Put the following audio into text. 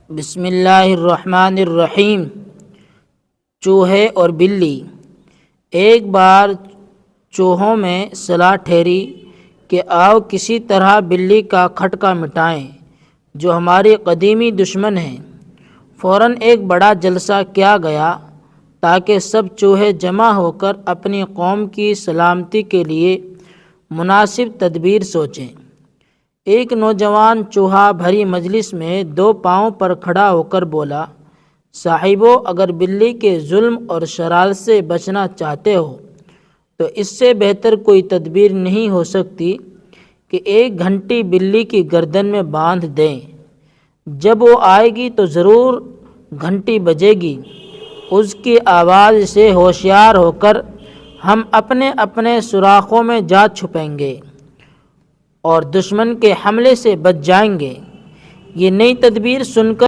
بسم اللہ الرحمن الرحیم۔ چوہے اور بلی۔ ایک بار چوہوں میں صلاح ٹھہری کہ آؤ کسی طرح بلی کا کھٹکا مٹائیں جو ہماری قدیمی دشمن ہے۔ فوراً ایک بڑا جلسہ کیا گیا تاکہ سب چوہے جمع ہو کر اپنی قوم کی سلامتی کے لیے مناسب تدبیر سوچیں۔ ایک نوجوان چوہا بھری مجلس میں دو پاؤں پر کھڑا ہو کر بولا، صاحبو، اگر بلی کے ظلم اور شرارت سے بچنا چاہتے ہو تو اس سے بہتر کوئی تدبیر نہیں ہو سکتی کہ ایک گھنٹی بلی کی گردن میں باندھ دیں۔ جب وہ آئے گی تو ضرور گھنٹی بجے گی، اس کی آواز سے ہوشیار ہو کر ہم اپنے اپنے سوراخوں میں جا چھپیں گے اور دشمن کے حملے سے بچ جائیں گے۔ یہ نئی تدبیر سن کر